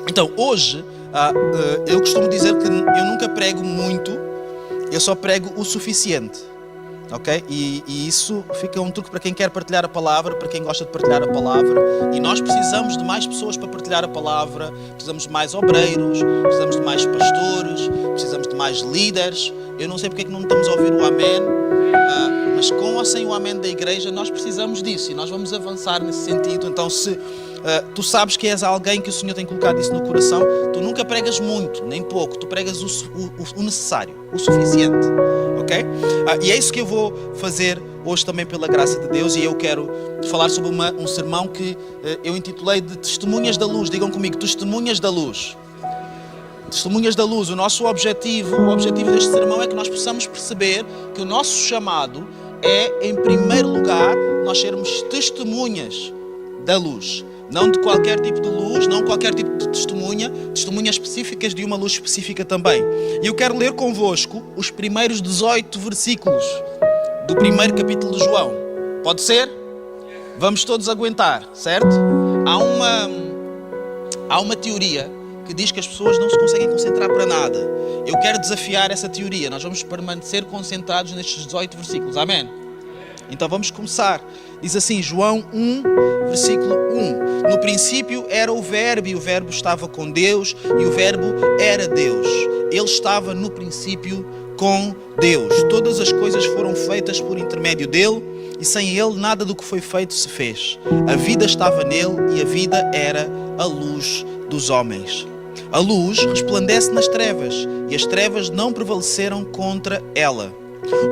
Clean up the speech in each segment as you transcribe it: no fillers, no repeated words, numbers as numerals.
Então, hoje, eu costumo dizer que eu nunca prego muito, eu só prego o suficiente. Ok? E isso fica um truque para quem quer partilhar a palavra, para quem gosta de partilhar a palavra. E nós precisamos de mais pessoas para partilhar a palavra, precisamos de mais obreiros, precisamos de mais pastores, precisamos de mais líderes. Eu não sei porque é que não estamos a ouvir o amém, mas com ou sem o amém da igreja nós precisamos disso e nós vamos avançar nesse sentido. Então, se tu sabes que és alguém que o Senhor tem colocado isso no coração, tu nunca pregas muito, nem pouco, tu pregas o necessário, o suficiente, ok? E é isso que eu vou fazer hoje também pela graça de Deus, e eu quero falar sobre um sermão que eu intitulei de Testemunhas da Luz. Digam comigo, Testemunhas da Luz. Testemunhas da Luz. O nosso objetivo, o objetivo deste sermão é que nós possamos perceber que o nosso chamado é, em primeiro lugar, nós sermos testemunhas da luz. Não de qualquer tipo de luz, não qualquer tipo de testemunhas específicas de uma luz específica também. E eu quero ler convosco os primeiros 18 versículos do primeiro capítulo de João. Pode ser? Vamos todos aguentar, certo? Há uma teoria que diz que as pessoas não se conseguem concentrar para nada. Eu quero desafiar essa teoria. Nós vamos permanecer concentrados nestes 18 versículos. Amém? Então vamos começar. Diz assim, João 1, versículo 1. No princípio era o Verbo, e o Verbo estava com Deus, e o Verbo era Deus. Ele estava no princípio com Deus. Todas as coisas foram feitas por intermédio dele, e sem ele nada do que foi feito se fez. A vida estava nele, e a vida era a luz dos homens. A luz resplandece nas trevas, e as trevas não prevaleceram contra ela.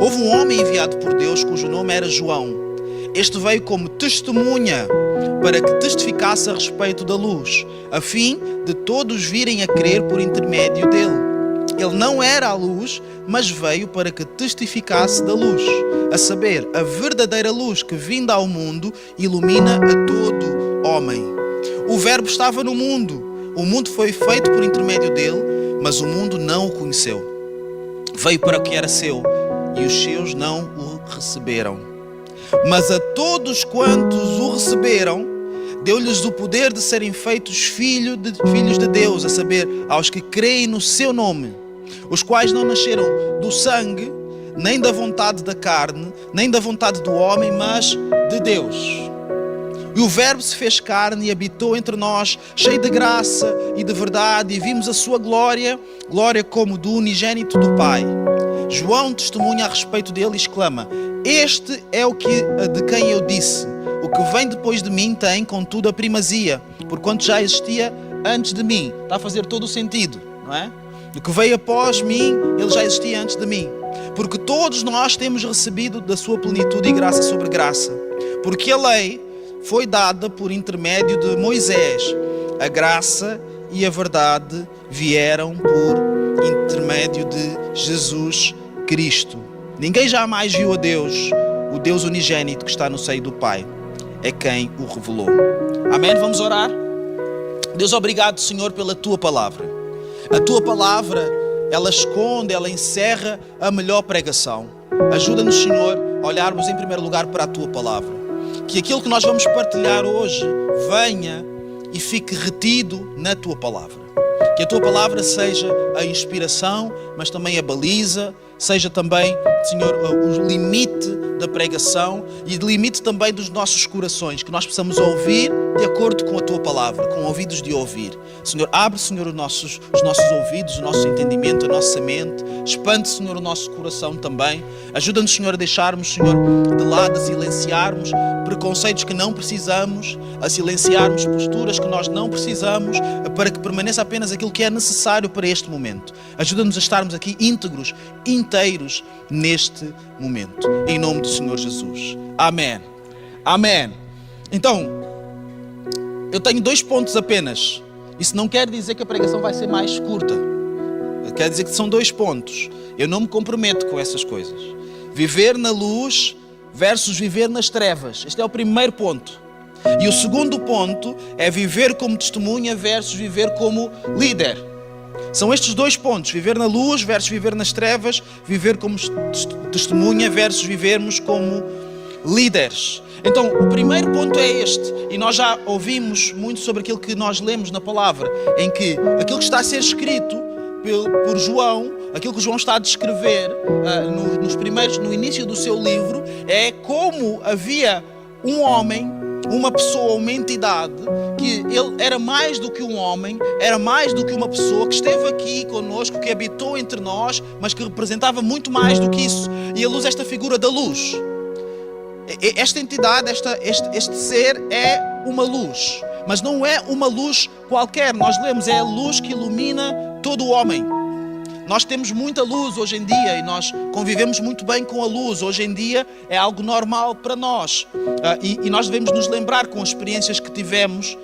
Houve um homem enviado por Deus cujo nome era João. Este veio como testemunha para que testificasse a respeito da luz, a fim de todos virem a crer por intermédio dele. Ele não era a luz, mas veio para que testificasse da luz, a saber, a verdadeira luz que, vinda ao mundo, ilumina a todo homem. O Verbo estava no mundo. O mundo foi feito por intermédio dele, mas o mundo não o conheceu. Veio para o que era seu, e os seus não o receberam. Mas a todos quantos o receberam, deu-lhes o poder de serem feitos filhos de Deus, a saber, aos que creem no seu nome, os quais não nasceram do sangue, nem da vontade da carne, nem da vontade do homem, mas de Deus. E o Verbo se fez carne e habitou entre nós, cheio de graça e de verdade, e vimos a sua glória, glória como do unigênito do Pai. João testemunha a respeito dele e exclama: este é o que de quem eu disse, o que vem depois de mim tem, contudo, a primazia, porquanto já existia antes de mim. Está a fazer todo o sentido, não é? O que veio após mim, ele já existia antes de mim. Porque todos nós temos recebido da sua plenitude e graça sobre graça. Porque a lei foi dada por intermédio de Moisés. A graça e a verdade vieram por intermédio de Jesus Cristo. Ninguém jamais viu a Deus, o Deus unigênito que está no seio do Pai. É quem o revelou. Amém? Vamos orar? Deus, obrigado, Senhor, pela Tua palavra. A Tua palavra, ela esconde, ela encerra a melhor pregação. Ajuda-nos, Senhor, a olharmos em primeiro lugar para a Tua palavra. Que aquilo que nós vamos partilhar hoje venha e fique retido na Tua palavra. Que a Tua palavra seja a inspiração, mas também a baliza, seja também, Senhor, o limite da pregação e o limite também dos nossos corações, que nós possamos ouvir de acordo com a Tua palavra, com ouvidos de ouvir. Senhor, abre, Senhor, os nossos ouvidos, o nosso entendimento, a nossa mente. Expande, Senhor, o nosso coração também. Ajuda-nos, Senhor, a deixarmos, Senhor, de lado, a silenciarmos preconceitos que não precisamos, a silenciarmos posturas que nós não precisamos, para que permaneça apenas aquilo que é necessário para este momento. Ajuda-nos a estarmos aqui íntegros, inteiros neste momento. Em nome do Senhor Jesus. Amém. Amém. Então, eu tenho 2 pontos apenas. Isso não quer dizer que a pregação vai ser mais curta. Quer dizer que são 2 pontos. Eu não me comprometo com essas coisas. Viver na luz versus viver nas trevas. Este é o primeiro ponto. E o segundo ponto é viver como testemunha versus viver como líder. São estes 2 pontos. Viver na luz versus viver nas trevas. Viver como testemunha versus vivermos como líderes. Então, o primeiro ponto é este, e nós já ouvimos muito sobre aquilo que nós lemos na palavra, em que aquilo que está a ser escrito por João, aquilo que João está a descrever no início do seu livro, é como havia um homem, uma pessoa, uma entidade, que ele era mais do que um homem, era mais do que uma pessoa que esteve aqui conosco, que habitou entre nós, mas que representava muito mais do que isso. E ele usa esta figura da luz. Esta entidade, este ser é uma luz, mas não é uma luz qualquer. Nós lemos, é a luz que ilumina todo o homem. Nós temos muita luz hoje em dia e nós convivemos muito bem com a luz. Hoje em dia é algo normal para nós. E nós devemos nos lembrar com as experiências que tivemos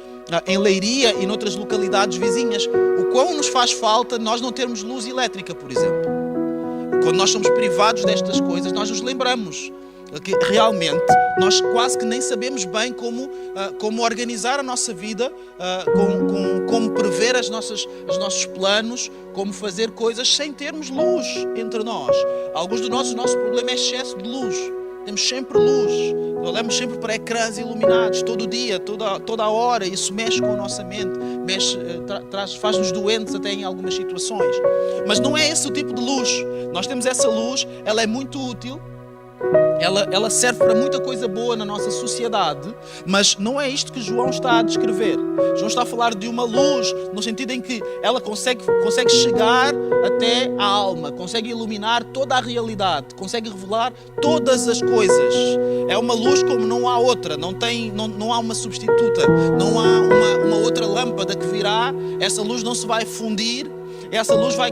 em Leiria e noutras localidades vizinhas, o quão nos faz falta nós não termos luz elétrica, por exemplo. Quando nós somos privados destas coisas, nós nos lembramos que realmente nós quase que nem sabemos bem como organizar a nossa vida, como prever os nossos planos, como fazer coisas sem termos luz entre nós. Alguns de nós, o nosso problema é excesso de luz. Temos sempre luz, olhamos sempre para ecrãs iluminados, todo dia, toda a hora. Isso mexe com a nossa mente, faz-nos doentes até em algumas situações. Mas não é esse o tipo de luz. Nós temos essa luz, ela é muito útil. Ela serve para muita coisa boa na nossa sociedade, mas não é isto que João está a descrever. João está a falar de uma luz, no sentido em que ela consegue chegar até a alma, consegue iluminar toda a realidade, consegue revelar todas as coisas. É uma luz como não há outra, não há uma substituta, não há uma outra lâmpada que virá, essa luz não se vai fundir. Essa luz vai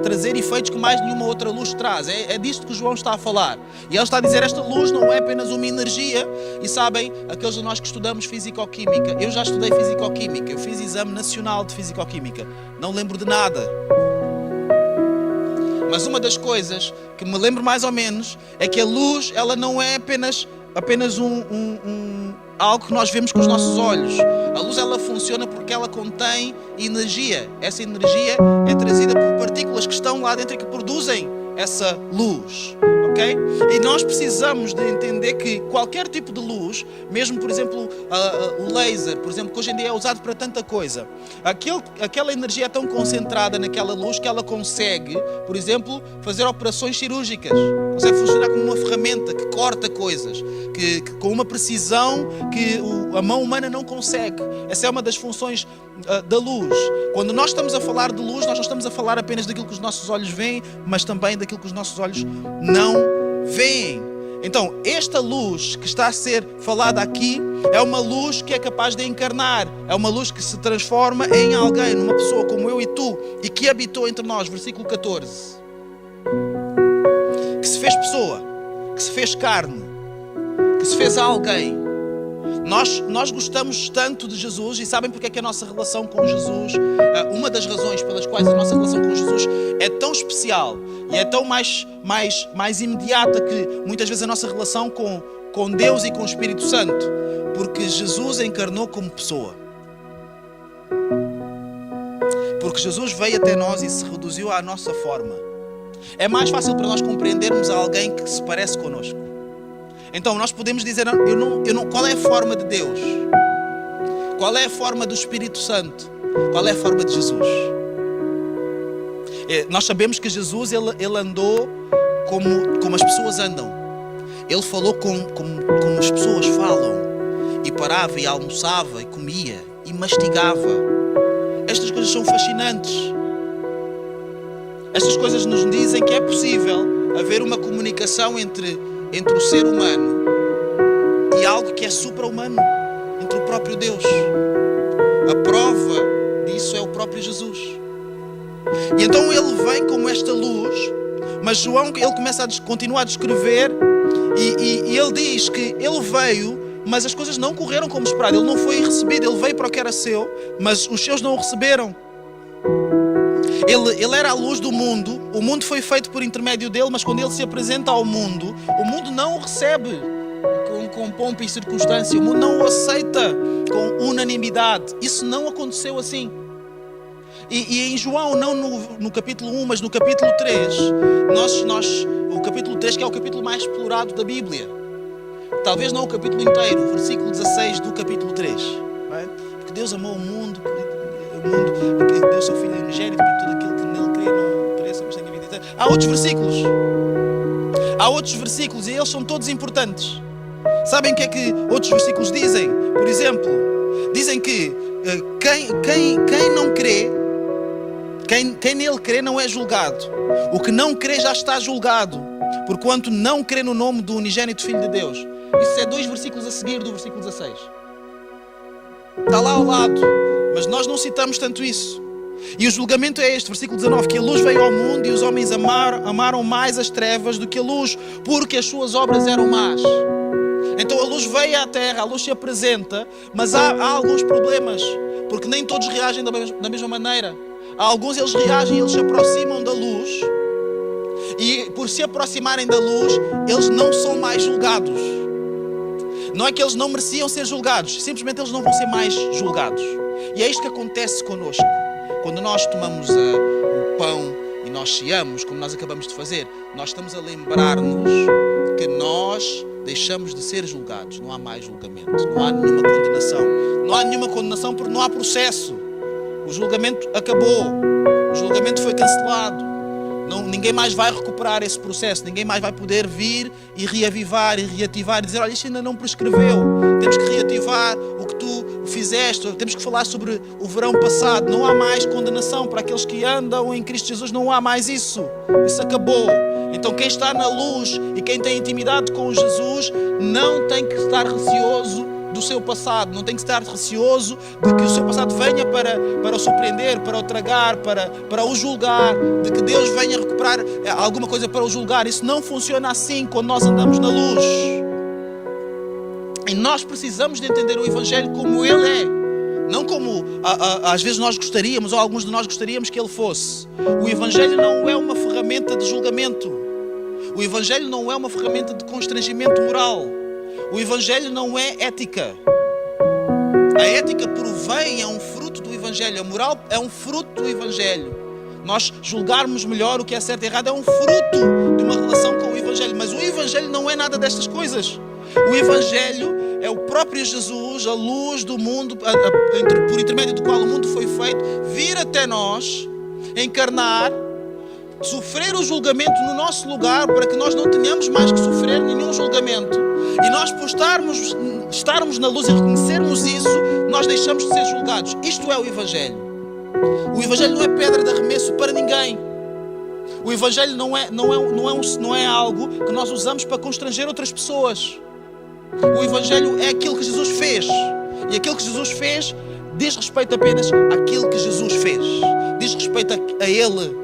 trazer efeitos que mais nenhuma outra luz traz. É disto que João está a falar. E ele está a dizer, esta luz não é apenas uma energia. E sabem, aqueles de nós que estudamos Fisicoquímica, eu já estudei Fisicoquímica, eu fiz exame nacional de Fisicoquímica, não lembro de nada. Mas uma das coisas que me lembro mais ou menos é que a luz, ela não é apenas algo que nós vemos com os nossos olhos. A luz, ela funciona porque ela contém energia. Essa energia é trazida por partículas que estão lá dentro e que produzem essa luz. Okay? E nós precisamos de entender que qualquer tipo de luz, mesmo por exemplo o laser, por exemplo, que hoje em dia é usado para tanta coisa, aquela energia é tão concentrada naquela luz que ela consegue, por exemplo, fazer operações cirúrgicas, consegue funcionar como uma ferramenta que corta coisas, que com uma precisão que a mão humana não consegue. Essa é uma das funções da luz. Quando nós estamos a falar de luz, nós não estamos a falar apenas daquilo que os nossos olhos veem, mas também daquilo que os nossos olhos não veem. Então, esta luz que está a ser falada aqui é uma luz que é capaz de encarnar, é uma luz que se transforma em alguém, numa pessoa como eu e tu, e que habitou entre nós, versículo 14. Que se fez pessoa, que se fez carne, que se fez alguém. Nós gostamos tanto de Jesus e sabem porque é que a nossa relação com Jesus, uma das razões pelas quais a nossa relação com Jesus é tão especial e é tão mais imediata que muitas vezes a nossa relação com Deus e com o Espírito Santo, porque Jesus encarnou como pessoa. Porque Jesus veio até nós e se reduziu à nossa forma. É mais fácil para nós compreendermos alguém que se parece connosco. Então nós podemos dizer, qual é a forma de Deus? Qual é a forma do Espírito Santo? Qual é a forma de Jesus? Nós sabemos que Jesus ele andou como as pessoas andam. Ele falou como as pessoas falam. E parava e almoçava e comia e mastigava. Estas coisas são fascinantes. Estas coisas nos dizem que é possível haver uma comunicação entre o ser humano e algo que é supra-humano, entre o próprio Deus. A prova disso é o próprio Jesus. E então ele vem como esta luz, mas João ele continua a descrever e ele diz que ele veio, mas as coisas não correram como esperado. Ele não foi recebido, ele veio para o que era seu, mas os seus não o receberam. Ele era a luz do mundo, o mundo foi feito por intermédio dele, mas quando ele se apresenta ao mundo, o mundo não o recebe com pompa e circunstância, o mundo não o aceita com unanimidade. Isso não aconteceu assim. E em João, não no capítulo 1, mas no capítulo 3, o capítulo 3 que é o capítulo mais explorado da Bíblia. talvez não o capítulo inteiro, o versículo 16 do capítulo 3. Não é? Porque Deus amou o mundo, porque deu o seu Filho unigênito, para que todo aquele que nele crê não pereça, mas tenha vida eterna. Há outros versículos e eles são todos importantes. Sabem o que é que outros versículos dizem? Por exemplo, dizem que quem não crê, quem nele crê não é julgado. O que não crê já está julgado, porquanto não crê no nome do unigênito Filho de Deus. Isso é 2 versículos a seguir do versículo 16. Está lá ao lado, mas nós não citamos tanto isso. E o julgamento é este, versículo 19, que a luz veio ao mundo e os homens amaram mais as trevas do que a luz, porque as suas obras eram más. Então a luz veio à terra, a luz se apresenta, mas há alguns problemas, porque nem todos reagem da mesma maneira. Há alguns, eles reagem, eles se aproximam da luz, e por se aproximarem da luz, eles não são mais julgados. Não é que eles não mereciam ser julgados, simplesmente eles não vão ser mais julgados. E é isto que acontece connosco. Quando nós tomamos o pão e nós ceamos, como nós acabamos de fazer, nós estamos a lembrar-nos que nós deixamos de ser julgados. Não há mais julgamento, não há nenhuma condenação. Não há nenhuma condenação porque não há processo. O julgamento acabou, o julgamento foi cancelado. Ninguém mais vai recuperar esse processo, ninguém mais vai poder vir e reavivar e reativar e dizer: olha, isto ainda não prescreveu, temos que reativar o que tu fizeste, temos que falar sobre o verão passado. Não há mais condenação para aqueles que andam em Cristo Jesus, não há mais isso acabou. Então quem está na luz e quem tem intimidade com Jesus não tem que estar receoso do seu passado, não tem que estar receoso de que o seu passado venha para o surpreender, para o tragar, para o julgar, de que Deus venha recuperar alguma coisa para o julgar. Isso não funciona assim quando nós andamos na luz. E nós precisamos de entender o Evangelho como ele é, não como às vezes nós gostaríamos, ou alguns de nós gostaríamos que ele fosse. O Evangelho não é uma ferramenta de julgamento. O Evangelho não é uma ferramenta de constrangimento moral. O Evangelho não é ética. A ética provém, é um fruto do Evangelho. A moral é um fruto do Evangelho. Nós julgarmos melhor o que é certo e errado é um fruto de uma relação com o Evangelho. Mas o Evangelho não é nada destas coisas. O Evangelho é o próprio Jesus, a luz do mundo, por intermédio do qual o mundo foi feito, vir até nós, encarnar, sofrer o julgamento no nosso lugar, para que nós não tenhamos mais que sofrer nenhum julgamento. E nós, por estarmos na luz e reconhecermos isso, nós deixamos de ser julgados. Isto é o Evangelho. O Evangelho não é pedra de arremesso para ninguém. O Evangelho não é algo que nós usamos para constranger outras pessoas. O Evangelho é aquilo que Jesus fez. E aquilo que Jesus fez diz respeito apenas àquilo que Jesus fez. Diz respeito a Ele.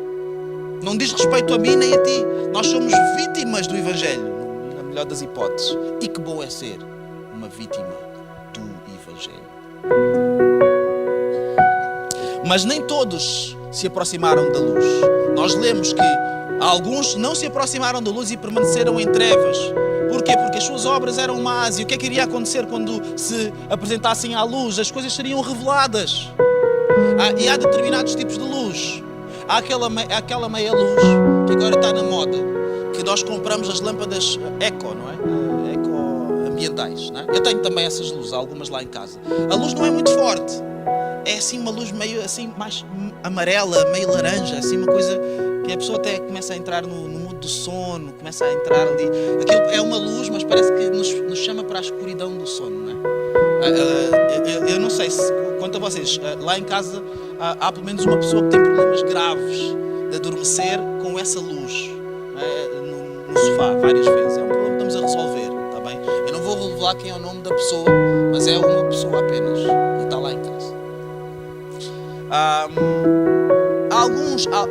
Não diz respeito a mim nem a ti. Nós somos vítimas do Evangelho, na melhor das hipóteses. E que bom é ser uma vítima do Evangelho. Mas nem todos se aproximaram da luz. Nós lemos que alguns não se aproximaram da luz e permaneceram em trevas. Porquê? Porque as suas obras eram más. E o que é que iria acontecer quando se apresentassem à luz? As coisas seriam reveladas. E há determinados tipos de luz. Há aquela meia luz que agora está na moda, que nós compramos as lâmpadas eco, não é? Eco-ambientais, não é? Eu tenho também essas luzes, algumas lá em casa. A luz não é muito forte. É assim uma luz meio assim, mais amarela, meio laranja, assim uma coisa que a pessoa até começa a entrar no mundo do sono, começa a entrar ali. Aquilo é uma luz, mas parece que nos chama para a escuridão do sono, não é? Eu não sei se, quanto a vocês, lá em casa há pelo menos uma pessoa que tem problemas graves de adormecer com essa luz, no sofá, várias vezes. É um problema que estamos a resolver, está bem? Eu não vou revelar quem é o nome da pessoa, mas é uma pessoa apenas e está lá em casa.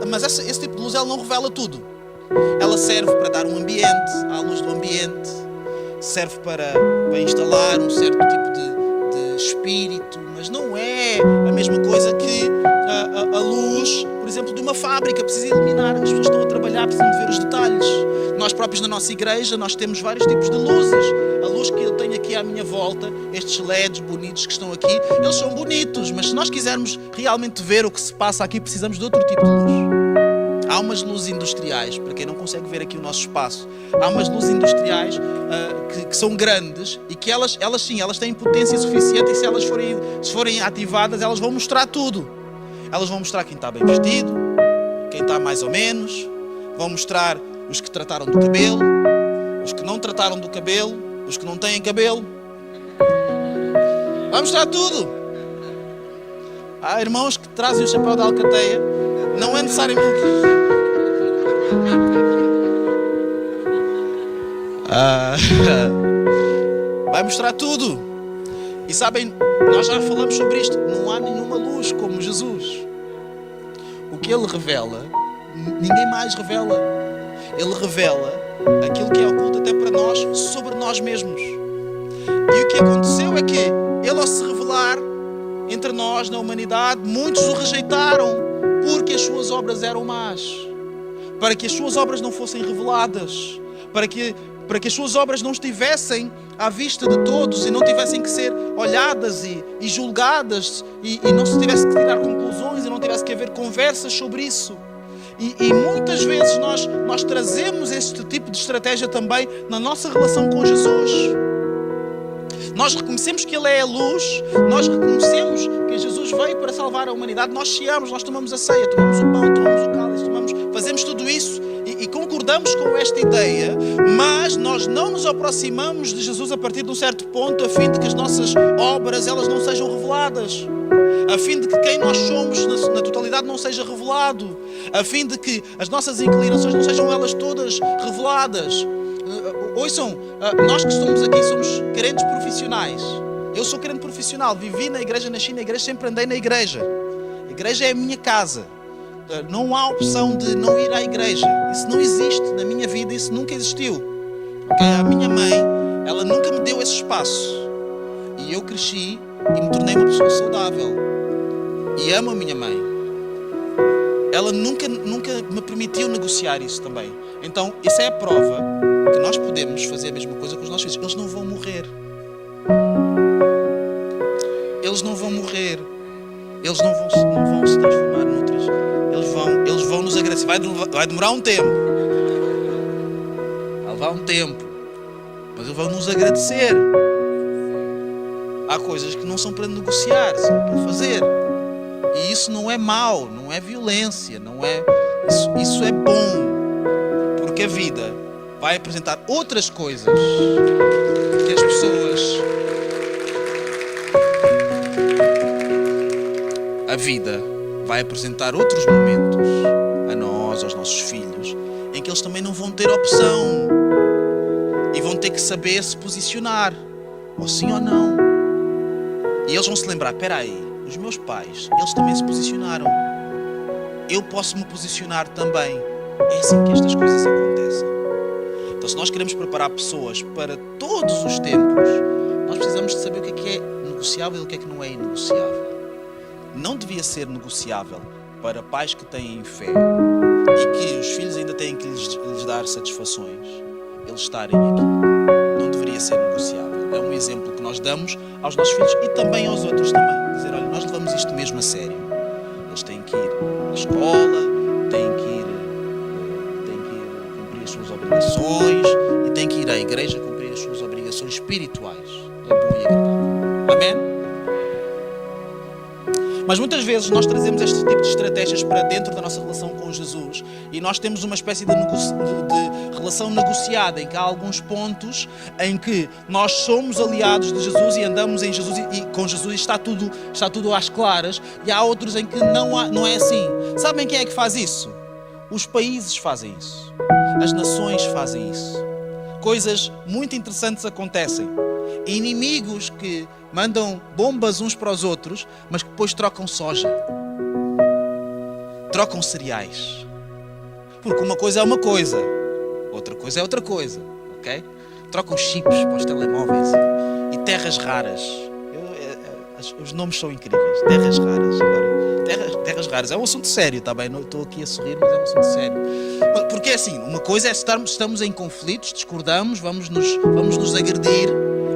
Mas esse tipo de luz ela não revela tudo. Ela serve para dar um ambiente, à luz do ambiente, serve para instalar um certo tipo de espírito, mas não é a mesma coisa que a luz, por exemplo, de uma fábrica. Precisa iluminar, as pessoas estão a trabalhar, precisam de ver os detalhes. Nós próprios na nossa igreja, nós temos vários tipos de luzes. A luz que eu tenho aqui à minha volta, estes LEDs bonitos que estão aqui, eles são bonitos, mas se nós quisermos realmente ver o que se passa aqui, precisamos de outro tipo de luz. há umas luzes industriais, para quem não consegue ver aqui o nosso espaço, há umas luzes industriais que são grandes e que elas têm potência suficiente, e se forem ativadas, elas vão mostrar tudo. Elas vão mostrar quem está bem vestido, quem está mais ou menos, vão mostrar os que trataram do cabelo, os que não trataram do cabelo, os que não têm cabelo. Vai mostrar tudo. Há irmãos que trazem o chapéu da alcateia, não é necessariamente... vai mostrar tudo. E sabem, nós já falamos sobre isto, não há nenhuma luz como Jesus. O que Ele revela, ninguém mais revela. Ele revela aquilo que é oculto até para nós, sobre nós mesmos. E o que aconteceu é que Ele, ao se revelar entre nós, na humanidade, muitos o rejeitaram porque as suas obras eram más, para que as suas obras não fossem reveladas, para que as suas obras não estivessem à vista de todos e não tivessem que ser olhadas e julgadas, e não se tivesse que tirar conclusões e não tivesse que haver conversas sobre isso. E muitas vezes nós trazemos este tipo de estratégia também na nossa relação com Jesus. Nós reconhecemos que Ele é a luz, nós reconhecemos que Jesus veio para salvar a humanidade, nós ceamos, nós tomamos a ceia, tomamos o pão, tomamos o cálice, fazemos tudo isso e concordamos com esta ideia, mas nós não nos aproximamos de Jesus a partir de um certo ponto, a fim de que as nossas obras elas não sejam reveladas, a fim de que quem nós somos na totalidade não seja revelado, a fim de que as nossas inclinações não sejam elas todas reveladas. Ouçam, nós que estamos aqui somos crentes profissionais. Eu sou crente profissional, vivi na igreja, nasci na igreja, sempre andei na igreja. A igreja é a minha casa. Não há opção de não ir à igreja. Isso não existe na minha vida, isso nunca existiu. Okay? A minha mãe, ela nunca me deu esse espaço. E eu cresci e me tornei uma pessoa saudável. E amo a minha mãe. Ela nunca me permitiu negociar isso também. Então, isso é a prova que nós podemos fazer a mesma coisa com os nossos filhos. Eles não vão morrer. Eles não vão morrer. Eles não vão se transformar noutras. Eles vão nos agradecer. Vai demorar um tempo. Vai levar um tempo. Mas eles vão nos agradecer. Há coisas que não são para negociar, são para fazer. E isso não é mau, não é violência, não é... Isso é bom. Porque a vida vai apresentar outras coisas que as pessoas... A vida vai apresentar outros momentos a nós, aos nossos filhos, em que eles também não vão ter opção e vão ter que saber se posicionar, ou sim ou não. E eles vão se lembrar, espera aí, os meus pais, eles também se posicionaram. Eu posso me posicionar também. É assim que estas coisas acontecem. Então, se nós queremos preparar pessoas para todos os tempos, nós precisamos de saber o que é negociável e o que é que não é inegociável. Não devia ser negociável para pais que têm fé e que os filhos ainda têm que lhes dar satisfações, eles estarem aqui. Não deveria ser negociável. É um exemplo que nós damos aos nossos filhos e também aos outros também. Dizer, olha, nós levamos isto mesmo a sério. Eles têm que ir à escola, têm que ir cumprir as suas obrigações e têm que ir à igreja cumprir as suas obrigações espirituais. É bom e agradável. Amém? Mas muitas vezes nós trazemos este tipo de estratégias para dentro da nossa relação com Jesus e nós temos uma espécie de relação negociada, em que há alguns pontos em que nós somos aliados de Jesus e andamos em Jesus e com Jesus está tudo às claras, e há outros em que não é assim. Sabem quem é que faz isso? Os países fazem isso. As nações fazem isso. Coisas muito interessantes acontecem. Inimigos que mandam bombas uns para os outros, mas que depois trocam soja, trocam cereais, porque uma coisa é uma coisa, outra coisa é outra coisa, ok? Trocam chips para os telemóveis e terras raras. Os nomes são incríveis. Terras raras. Terras raras é um assunto sério, está bem? Não estou aqui a sorrir, mas é um assunto sério. Porque assim, uma coisa é estamos em conflitos, discordamos, vamos nos agredir,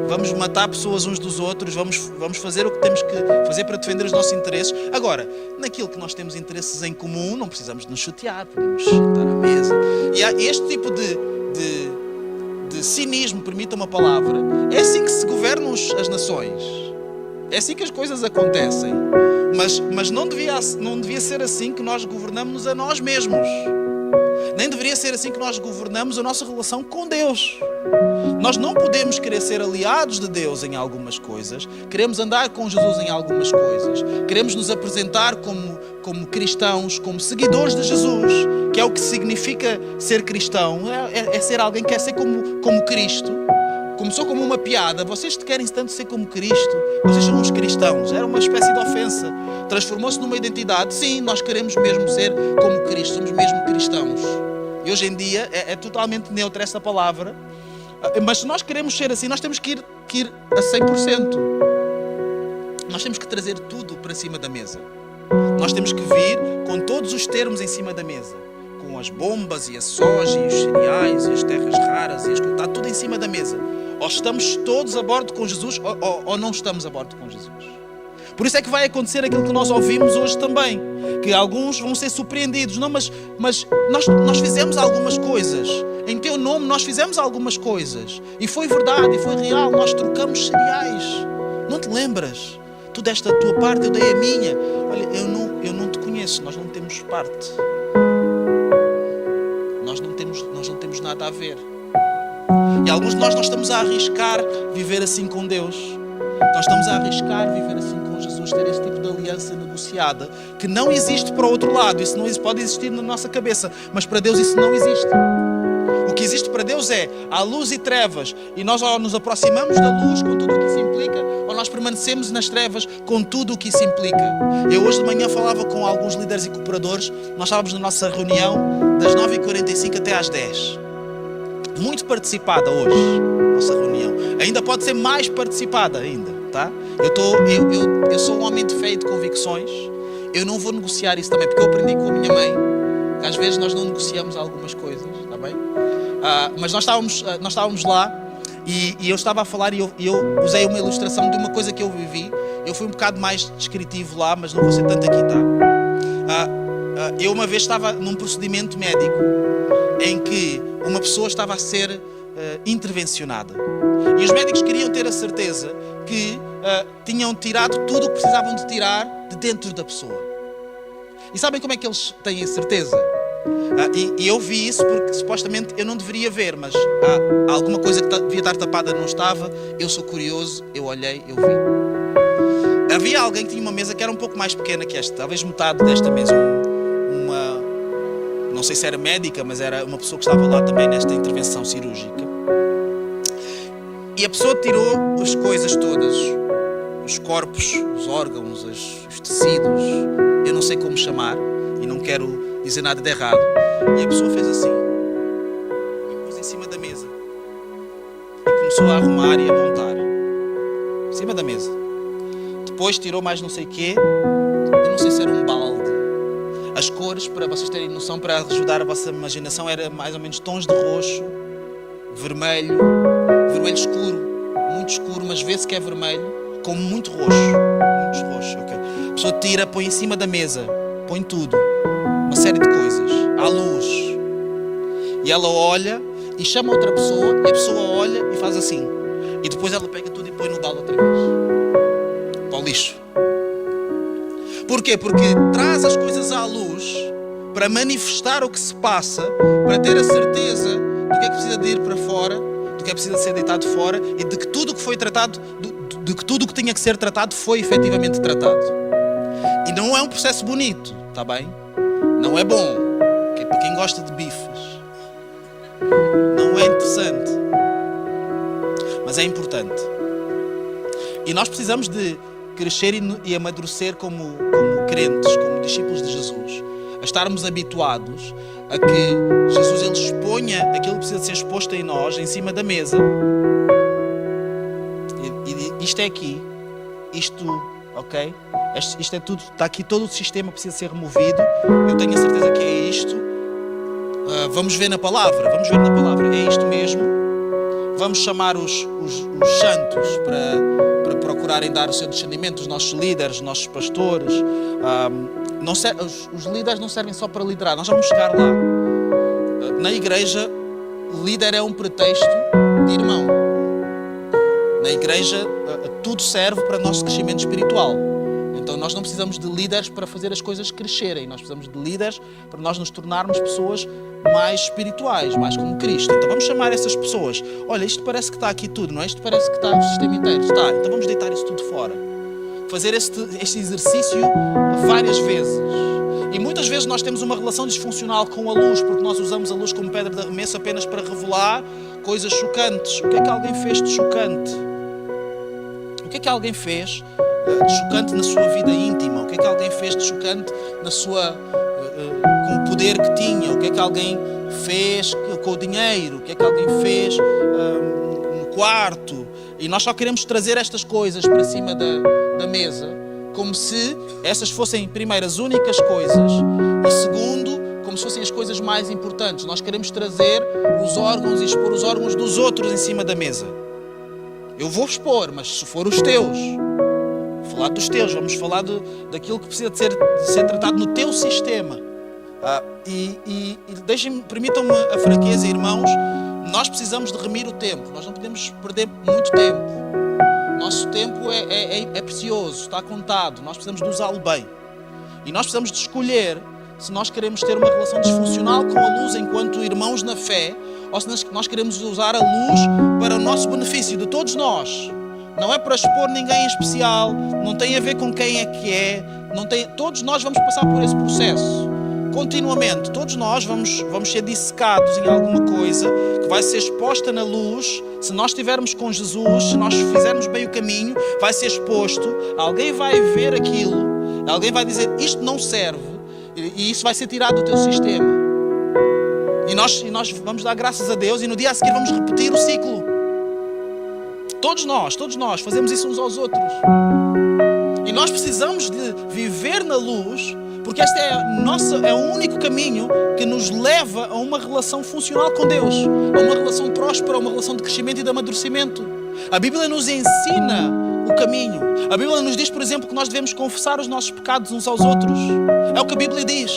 vamos matar pessoas uns dos outros, vamos fazer o que temos que fazer para defender os nossos interesses. Agora, naquilo que nós temos interesses em comum, não precisamos de nos chatear, podemos sentar à mesa. E há este tipo de cinismo, permita uma palavra, é assim que se governam as nações. É assim que as coisas acontecem. Mas não devia ser assim que nós governamos a nós mesmos. Nem deveria ser assim que nós governamos a nossa relação com Deus. Nós não podemos querer ser aliados de Deus em algumas coisas, queremos andar com Jesus em algumas coisas, queremos nos apresentar como cristãos, como seguidores de Jesus, que é o que significa ser cristão, é ser alguém que quer ser como Cristo. Começou como uma piada, vocês querem tanto ser como Cristo, vocês são uns cristãos, era uma espécie de ofensa, transformou-se numa identidade. Sim, nós queremos mesmo ser como Cristo, somos mesmo cristãos. E hoje em dia é totalmente neutra essa palavra, mas se nós queremos ser assim, nós temos que ir a 100%. Nós temos que trazer tudo para cima da mesa. Nós temos que vir com todos os termos em cima da mesa, com as bombas e a soja e os cereais e as terras raras e está tudo em cima da mesa. Ou estamos todos a bordo com Jesus ou não estamos a bordo com Jesus. Por isso é que vai acontecer aquilo que nós ouvimos hoje também, que alguns vão ser surpreendidos. Não, mas nós fizemos algumas coisas. Em teu nome nós fizemos algumas coisas. E foi verdade, e foi real. Nós trocamos cereais. Não te lembras? Tu deste a tua parte, eu dei a minha. Olha, eu não te conheço, nós não temos parte. Nós não temos nada a ver. E alguns de nós estamos a arriscar viver assim com Deus. Nós estamos a arriscar viver assim com Jesus, ter esse tipo de aliança negociada que não existe para o outro lado. Isso não pode existir na nossa cabeça, mas para Deus isso não existe. O que existe para Deus há luz e trevas, e nós ou nos aproximamos da luz com tudo o que isso implica, ou nós permanecemos nas trevas com tudo o que isso implica. Eu hoje de manhã falava com alguns líderes e cooperadores. Nós estávamos na nossa reunião das 9h45 até às 10h. Muito participada hoje, nossa reunião. Ainda pode ser mais participada ainda, tá? Eu sou um homem de fé e de convicções. Eu não vou negociar isso também, porque eu aprendi com a minha mãe que às vezes nós não negociamos algumas coisas, tá bem? Mas nós estávamos lá e eu estava a falar e eu usei uma ilustração de uma coisa que eu vivi. Eu fui um bocado mais descritivo lá, mas não vou ser tanto aqui, tá? Eu uma vez estava num procedimento médico em que uma pessoa estava a ser intervencionada. E os médicos queriam ter a certeza que tinham tirado tudo o que precisavam de tirar de dentro da pessoa. E sabem como é que eles têm a certeza? E eu vi isso porque supostamente eu não deveria ver, mas há alguma coisa que devia estar tapada, não estava. Eu sou curioso, eu olhei, eu vi. Havia alguém que tinha uma mesa que era um pouco mais pequena que esta, talvez metade desta mesa. Não sei se era médica, mas era uma pessoa que estava lá também nesta intervenção cirúrgica. E a pessoa tirou as coisas todas, os corpos, os órgãos, os tecidos, eu não sei como chamar, e não quero dizer nada de errado. E a pessoa fez assim, e pôs em cima da mesa, e começou a arrumar e a montar, em cima da mesa. Depois tirou mais não sei o quê, eu não sei se era um balde. As cores, para vocês terem noção, para ajudar a vossa imaginação, era mais ou menos tons de roxo, vermelho escuro, muito escuro, mas vê-se que é vermelho, com muito roxo, ok? A pessoa tira, põe em cima da mesa, põe tudo, uma série de coisas, à luz, e ela olha e chama outra pessoa, e a pessoa olha e faz assim, e depois ela pega tudo e põe no balde outra vez, para o lixo. Porquê? Porque traz as coisas à luz para manifestar o que se passa, para ter a certeza do que é que precisa de ir para fora, do que é preciso ser deitado fora e de que tudo o que foi tratado, de que tudo o que tinha que ser tratado foi efetivamente tratado. E não é um processo bonito, está bem? Não é bom, que é para quem gosta de bifes. Não é interessante, mas é importante. E nós precisamos de crescer e amadurecer como crentes, como discípulos de Jesus, a estarmos habituados a que Jesus ele exponha aquilo que precisa ser exposto em nós, em cima da mesa. E isto é aqui, ok? Isto é tudo, está aqui, todo o sistema precisa ser removido. Eu tenho a certeza que é isto. Vamos ver na palavra, é isto mesmo. vamos chamar os santos para procurarem dar o seu discernimento, os nossos líderes, os nossos pastores. Os líderes não servem só para liderar, nós vamos chegar lá. Na igreja, líder é um pretexto de irmão. Na igreja, tudo serve para o nosso crescimento espiritual. Então nós não precisamos de líderes para fazer as coisas crescerem. Nós precisamos de líderes para nós nos tornarmos pessoas mais espirituais, mais como Cristo. Então vamos chamar essas pessoas. Olha, isto parece que está aqui tudo, não é? Isto parece que está o sistema inteiro. Está, então vamos deitar isso tudo fora. Fazer este exercício várias vezes. E muitas vezes nós temos uma relação disfuncional com a luz, porque nós usamos a luz como pedra de arremesso apenas para revelar coisas chocantes. O que é que alguém fez de chocante? O que é que alguém fez de chocante na sua vida íntima? O que é que alguém fez de chocante na sua, com o poder que tinha? O que é que alguém fez com o dinheiro? O que é que alguém fez no quarto? E nós só queremos trazer estas coisas para cima da mesa, como se essas fossem, primeiro, as únicas coisas e, segundo, como se fossem as coisas mais importantes. Nós queremos trazer os órgãos e expor os órgãos dos outros em cima da mesa. Eu vou expor, mas se for os teus, vou falar dos teus, vamos falar daquilo que precisa de ser tratado no teu sistema. Permitam-me a franqueza, irmãos, nós precisamos de remir o tempo, nós não podemos perder muito tempo. Nosso tempo é precioso, está contado, nós precisamos de usá-lo bem. E nós precisamos de escolher se nós queremos ter uma relação disfuncional com a luz enquanto irmãos na fé, ou se nós queremos usar a luz para o nosso benefício, de todos nós. Não é para expor ninguém em especial, não tem a ver com quem é que é, todos nós vamos passar por esse processo. Continuamente, todos nós vamos ser dissecados em alguma coisa que vai ser exposta na luz. Se nós estivermos com Jesus, se nós fizermos bem o caminho, vai ser exposto, alguém vai ver aquilo, alguém vai dizer, isto não serve, e isso vai ser tirado do teu sistema. E nós vamos dar graças a Deus, e no dia a seguir vamos repetir o ciclo. Todos nós fazemos isso uns aos outros. E nós precisamos de viver na luz, porque este é o único caminho que nos leva a uma relação funcional com Deus, a uma relação próspera, a uma relação de crescimento e de amadurecimento. A Bíblia nos ensina o caminho. A Bíblia nos diz, por exemplo, que nós devemos confessar os nossos pecados uns aos outros. É o que a Bíblia diz.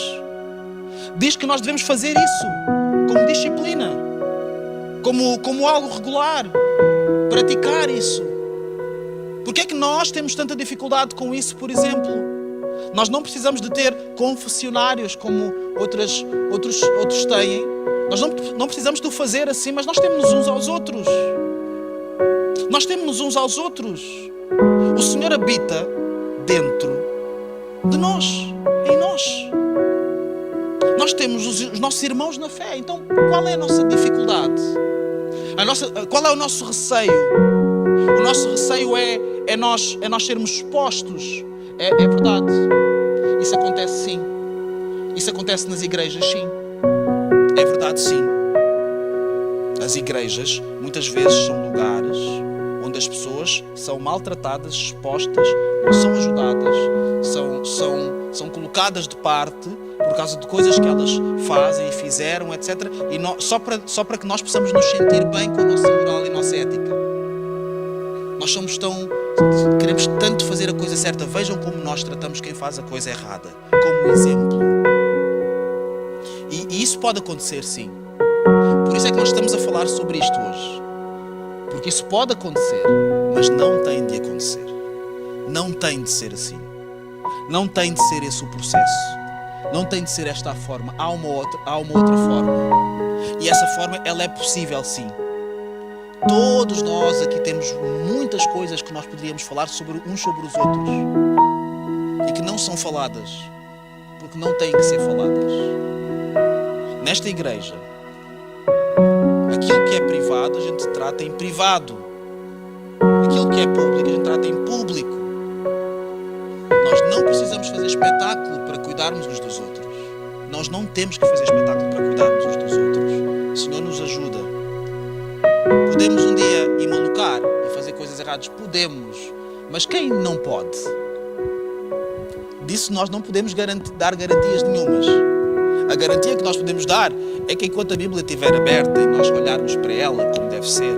Diz que nós devemos fazer isso como disciplina, como algo regular, praticar isso. Por que é que nós temos tanta dificuldade com isso, por exemplo? Nós não precisamos de ter confessionários como outros têm. Nós não precisamos de o fazer assim, mas nós temos uns aos outros. Nós temos uns aos outros. O Senhor habita dentro de nós, em nós. Nós temos os nossos irmãos na fé. Então, qual é a nossa dificuldade? Qual é o nosso receio? O nosso receio é nós sermos expostos. É verdade. Isso acontece sim. Isso acontece nas igrejas, sim. É verdade, sim. As igrejas muitas vezes são lugares onde as pessoas são maltratadas, expostas, não são ajudadas, são colocadas de parte por causa de coisas que elas fazem e fizeram, etc. E só para que nós possamos nos sentir bem com a nossa moral e a nossa ética. Nós queremos tanto fazer a coisa certa. Vejam como nós tratamos quem faz a coisa errada, como exemplo. E isso pode acontecer, sim. Por isso é que nós estamos a falar sobre isto hoje. Porque isso pode acontecer, mas não tem de acontecer. Não tem de ser assim. Não tem de ser esse o processo. Não tem de ser esta a forma. Há uma outra forma. E essa forma, ela é possível, sim. Todos nós aqui temos muitas coisas que nós poderíamos falar uns sobre os outros e que não são faladas, porque não têm que ser faladas. Nesta igreja, aquilo que é privado a gente trata em privado, aquilo que é público a gente trata em público. Nós não precisamos fazer espetáculo para cuidarmos uns dos outros. Nós não temos que fazer espetáculo para cuidarmos uns dos outros. O Senhor nos ajuda. Podemos um dia ir malucar e fazer coisas erradas? Podemos. Mas quem não pode? Disso nós não podemos dar garantias nenhumas. A garantia que nós podemos dar é que enquanto a Bíblia estiver aberta e nós olharmos para ela como deve ser,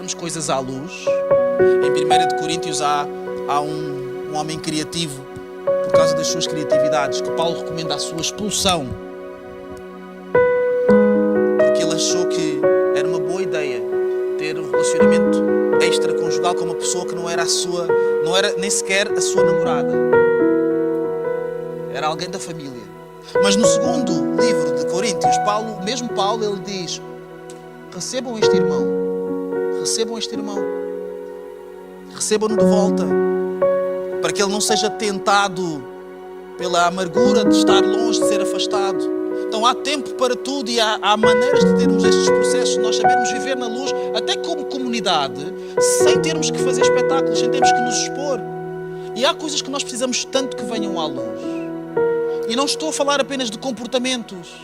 trouxermos coisas à luz. Em 1 Coríntios há um homem criativo, por causa das suas criatividades, que Paulo recomenda a sua expulsão, porque ele achou que era uma boa ideia ter um relacionamento extraconjugal com uma pessoa que não era nem sequer a sua namorada, era alguém da família. Mas no segundo livro de Coríntios, mesmo Paulo, ele diz: recebam este irmão, recebam-no de volta, para que ele não seja tentado pela amargura de estar longe, de ser afastado. Então há tempo para tudo e há maneiras de termos estes processos, de nós sabermos viver na luz, até como comunidade, sem termos que fazer espetáculos, sem termos que nos expor. E há coisas que nós precisamos tanto que venham à luz. E não estou a falar apenas de comportamentos.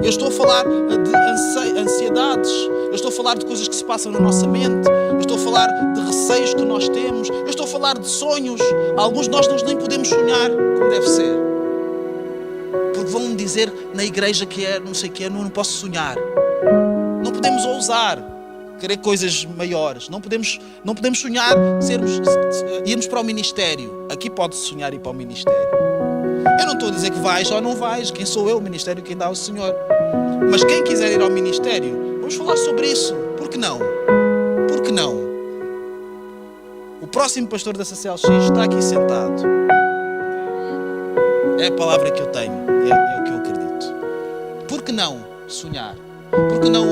Eu estou a falar de ansiedades. Eu estou a falar de coisas que se passam na nossa mente. Eu estou a falar de receios que nós temos. Eu estou a falar de sonhos. Alguns de nós nem podemos sonhar como deve ser. Porque vão dizer na igreja que é não sei o que, eu não posso sonhar. Não podemos ousar querer coisas maiores. Não podemos sonhar irmos para o ministério. Aqui pode-se sonhar ir para o ministério. Eu não estou a dizer que vais ou não vais. Quem sou eu? O ministério quem dá é o Senhor. Mas quem quiser ir ao ministério, vamos falar sobre isso. Por que não? Por que não? O próximo pastor da CCLX está aqui sentado. É a palavra que eu tenho. É o que eu acredito. Por que não sonhar? Por que não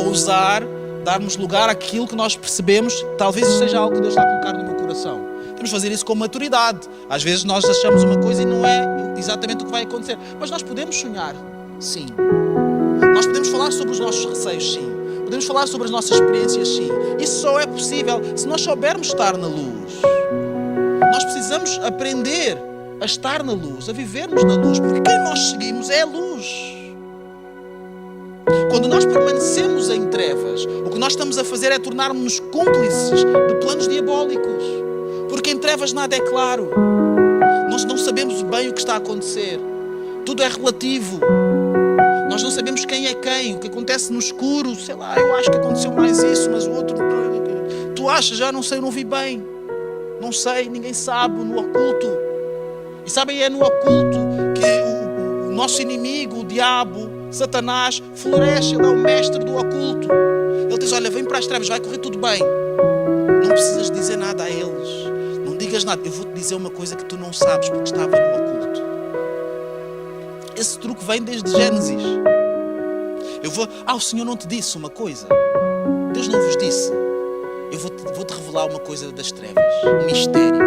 ousar darmos lugar àquilo que nós percebemos? Talvez isso seja algo que Deus está a colocar no meu coração. Temos de fazer isso com maturidade. Às vezes nós achamos uma coisa e não é exatamente o que vai acontecer. Mas nós podemos sonhar, sim. Nós podemos falar sobre os nossos receios, sim. Podemos falar sobre as nossas experiências, sim. Isso só é possível se nós soubermos estar na luz. Nós precisamos aprender a estar na luz, a vivermos na luz, porque quem nós seguimos é a luz. Quando nós permanecemos em trevas, o que nós estamos a fazer é tornar-nos cúmplices de planos diabólicos. Porque em trevas nada é claro. Nós não sabemos bem o que está a acontecer. Tudo é relativo. Nós não sabemos quem é quem, o que acontece no escuro. Sei lá, eu acho que aconteceu mais isso, mas o outro... Tu achas? Já não sei, não vi bem. Não sei, ninguém sabe, no oculto. E sabem, é no oculto que o nosso inimigo, o diabo, Satanás, floresce. Ele é o mestre do oculto. Ele diz, olha, vem para as trevas, vai correr tudo bem. Não precisas dizer nada a eles. Não digas nada. Eu vou-te dizer uma coisa que tu não sabes porque estava no oculto. Esse truque vem desde Gênesis. O Senhor não te disse uma coisa. Deus não vos disse. Eu vou-te revelar uma coisa das trevas. Um mistério.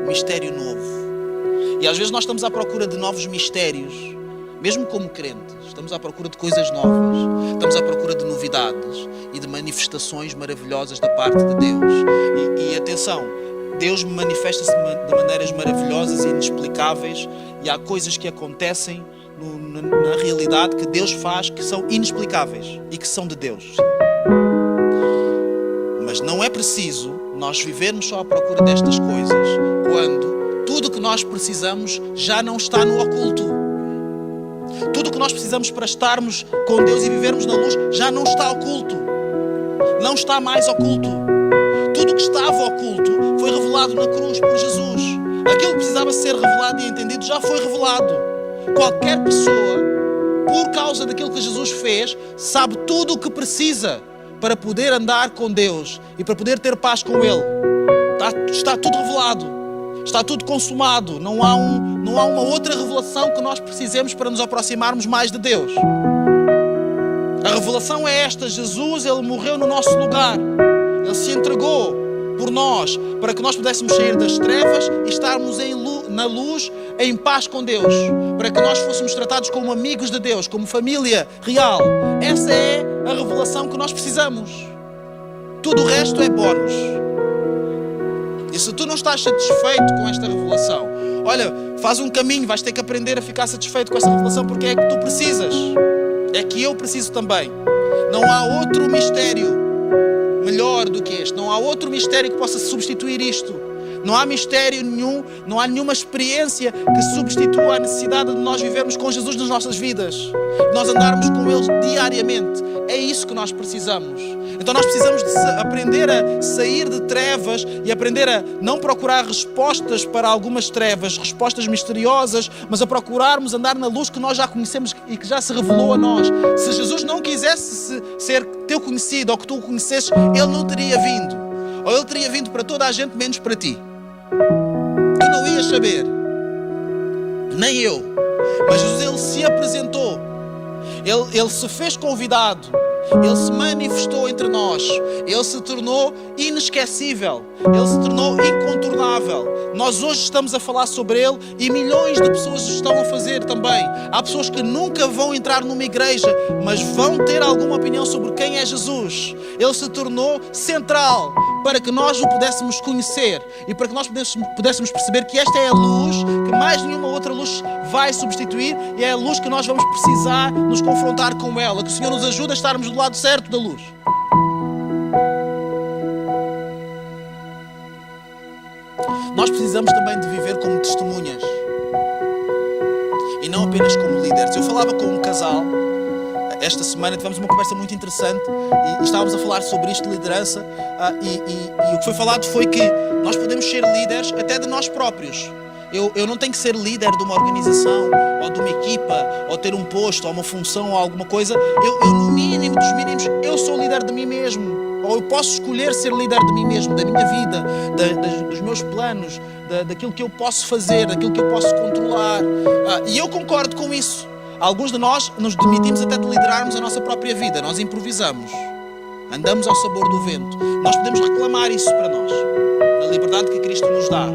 Um mistério novo. E às vezes nós estamos à procura de novos mistérios. Mesmo como crentes. Estamos à procura de coisas novas. Estamos à procura de novidades. E de manifestações maravilhosas da parte de Deus. E atenção. Deus manifesta-se de maneiras maravilhosas e inexplicáveis, e há coisas que acontecem na realidade que Deus faz que são inexplicáveis e que são de Deus. Mas não é preciso nós vivermos só à procura destas coisas quando tudo o que nós precisamos já não está no oculto. Tudo o que nós precisamos para estarmos com Deus e vivermos na luz já não está oculto. Não está mais oculto. Tudo o que estava oculto foi revelado na cruz por Jesus. Aquilo que precisava ser revelado e entendido já foi revelado. Qualquer pessoa, por causa daquilo que Jesus fez, sabe tudo o que precisa para poder andar com Deus e para poder ter paz com Ele. Está tudo revelado. Está tudo consumado. Não há uma outra revelação que nós precisemos para nos aproximarmos mais de Deus. A revelação é esta. Jesus, Ele morreu no nosso lugar. Ele se entregou por nós, para que nós pudéssemos sair das trevas e estarmos na luz, em paz com Deus, para que nós fôssemos tratados como amigos de Deus, como família real. Essa é a revelação que nós precisamos. Tudo o resto é bónus. E se tu não estás satisfeito com esta revelação, olha, faz um caminho, vais ter que aprender a ficar satisfeito com essa revelação, porque é que tu precisas. É que eu preciso também. Não há outro mistério melhor do que este. Não há outro mistério que possa substituir isto. Não há mistério nenhum, não há nenhuma experiência que substitua a necessidade de nós vivermos com Jesus nas nossas vidas, de nós andarmos com Ele diariamente. É isso que nós precisamos. Então nós precisamos de aprender a sair de trevas e aprender a não procurar respostas para algumas trevas, respostas misteriosas, mas a procurarmos andar na luz que nós já conhecemos e que já se revelou a nós. Se Jesus não quisesse ser teu conhecido ou que tu o conhecesses, Ele não teria vindo. Ou Ele teria vindo para toda a gente menos para ti. Tu não ias saber, nem eu. Mas Jesus, Ele se apresentou. Ele se fez convidado. Ele se manifestou entre nós. Ele se tornou inesquecível. Ele se tornou incontornável. Nós hoje estamos a falar sobre Ele e milhões de pessoas estão a fazer também. Há pessoas que nunca vão entrar numa igreja, mas vão ter alguma opinião sobre quem é Jesus. Ele se tornou central para que nós o pudéssemos conhecer e para que nós pudéssemos perceber que esta é a luz que mais nenhuma outra luz vai substituir e é a luz que nós vamos precisar nos confrontar com ela. Que o Senhor nos ajude a estarmos do lado certo da luz. Nós precisamos também de viver como testemunhas e não apenas como líderes. Eu falava com um casal esta semana, tivemos uma conversa muito interessante e estávamos a falar sobre isto de liderança e o que foi falado foi que nós podemos ser líderes até de nós próprios. Eu não tenho que ser líder de uma organização ou de uma equipa ou ter um posto ou uma função ou alguma coisa. Eu no mínimo dos mínimos, eu sou líder de mim mesmo. Ou eu posso escolher ser líder de mim mesmo, da minha vida, dos meus planos, daquilo que eu posso fazer, daquilo que eu posso controlar. E eu concordo com isso. Alguns de nós nos demitimos até de liderarmos a nossa própria vida. Nós improvisamos. Andamos ao sabor do vento. Nós podemos reclamar isso para nós. Na liberdade que Cristo nos dá.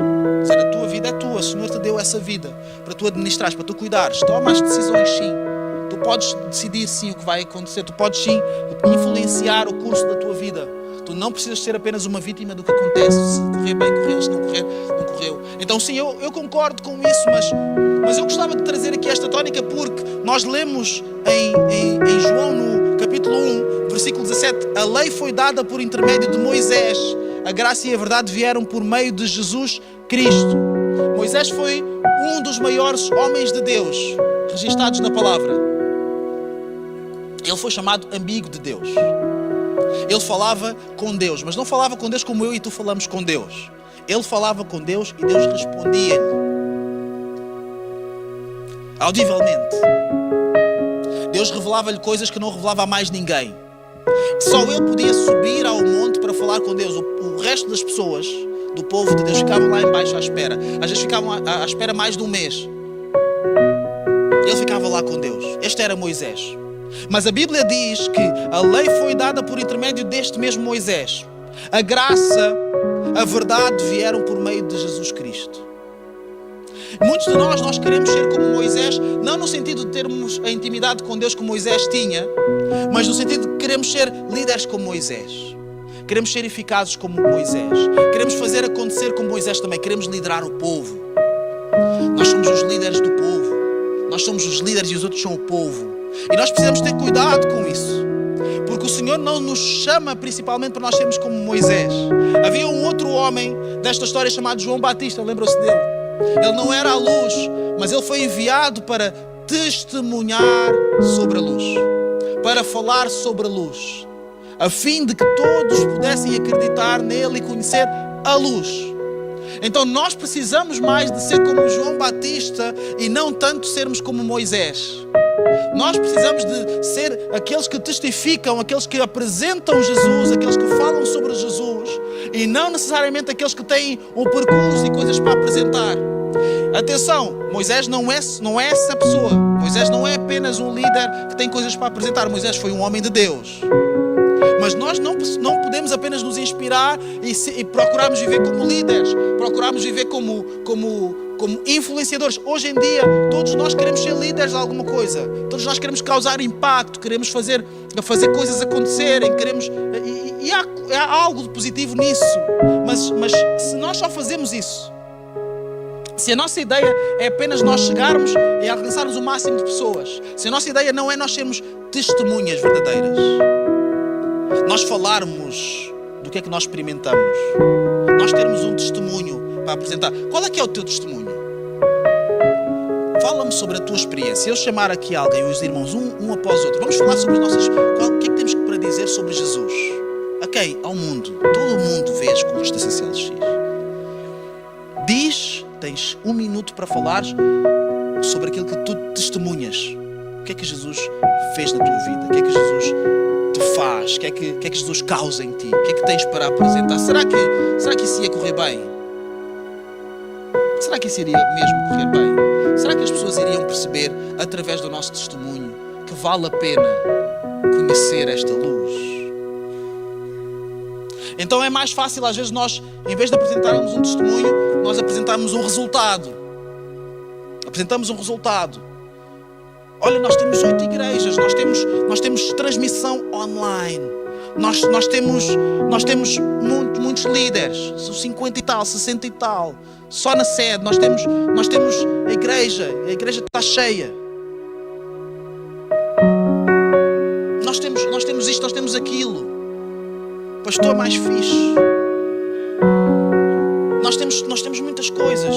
Dizer, a tua vida é tua. O Senhor te deu essa vida para tu administrares, para tu cuidares. Toma as decisões, sim. Tu podes decidir, sim, o que vai acontecer. Tu podes, sim, influenciar o curso da tua vida. Tu não precisas ser apenas uma vítima do que acontece. Se correr bem, correu. Se não correr, não correu. Então, sim, eu concordo com isso, mas eu gostava de trazer aqui esta tónica porque nós lemos em João, no capítulo 1, versículo 17, a lei foi dada por intermédio de Moisés. A graça e a verdade vieram por meio de Jesus Cristo. Moisés foi um dos maiores homens de Deus registados na palavra. Ele foi chamado amigo de Deus. Ele falava com Deus, mas não falava com Deus como eu e tu falamos com Deus. Ele falava com Deus e Deus respondia-lhe audivelmente. Deus revelava-lhe coisas que não revelava a mais ninguém. Só ele podia subir ao monte para falar com Deus. O resto das pessoas do povo de Deus ficavam lá embaixo à espera. Às vezes ficavam à espera mais de um mês. Ele ficava lá com Deus. Este era Moisés. Mas a Bíblia diz que a lei foi dada por intermédio deste mesmo Moisés. A graça, a verdade vieram por meio de Jesus Cristo. Muitos de nós queremos ser como Moisés, não no sentido de termos a intimidade com Deus que Moisés tinha, mas no sentido de que queremos ser líderes como Moisés. Queremos ser eficazes como Moisés. Queremos fazer acontecer como Moisés também. Queremos liderar o povo. Nós somos os líderes do povo. Nós somos os líderes e os outros são o povo. E nós precisamos ter cuidado com isso. Porque o Senhor não nos chama principalmente para nós sermos como Moisés. Havia um outro homem desta história chamado João Batista, lembram-se dele? Ele não era a luz, mas ele foi enviado para testemunhar sobre a luz. Para falar sobre a luz. A fim de que todos pudessem acreditar nele e conhecer a luz. Então nós precisamos mais de ser como João Batista e não tanto sermos como Moisés. Nós precisamos de ser aqueles que testificam, aqueles que apresentam Jesus, aqueles que falam sobre Jesus e não necessariamente aqueles que têm um percurso e coisas para apresentar. Atenção, Moisés não é essa pessoa. Moisés não é apenas um líder que tem coisas para apresentar. Moisés foi um homem de Deus. Mas nós não podemos apenas nos inspirar e procurarmos viver como líderes, procurarmos viver como influenciadores. Hoje em dia, todos nós queremos ser líderes de alguma coisa. Todos nós queremos causar impacto, queremos fazer coisas acontecerem, e há algo de positivo nisso. Mas se nós só fazemos isso, se a nossa ideia é apenas nós chegarmos e alcançarmos o máximo de pessoas, se a nossa ideia não é nós sermos testemunhas verdadeiras, nós falarmos do que é que nós experimentamos, nós termos um testemunho para apresentar. Qual é que é o teu testemunho? Fala-me sobre a tua experiência. Eu chamar aqui alguém, os irmãos, um após o outro. Vamos falar sobre as nossas... O que é que temos para dizer sobre Jesus? A quem? Ao mundo. Todo o mundo vê as cores da CCLX. Diz, tens 1 minuto para falar sobre aquilo que tu testemunhas. O que é que Jesus fez na tua vida? O que é que Jesus te faz? O que é que Jesus causa em ti? O que é que tens para apresentar? Será que isso ia correr bem? Será que isso iria mesmo correr bem? Será que as pessoas iriam perceber, através do nosso testemunho, que vale a pena conhecer esta luz? Então é mais fácil, às vezes, nós, em vez de apresentarmos um testemunho, nós apresentarmos um resultado. Apresentamos um resultado. Olha, nós temos 8 igrejas, nós temos transmissão online, nós temos muitos líderes, são 50 e tal, 60 e tal, só na sede, nós temos a igreja está cheia. Nós temos isto, nós temos aquilo. Pastor mais fixe. Nós temos muitas coisas.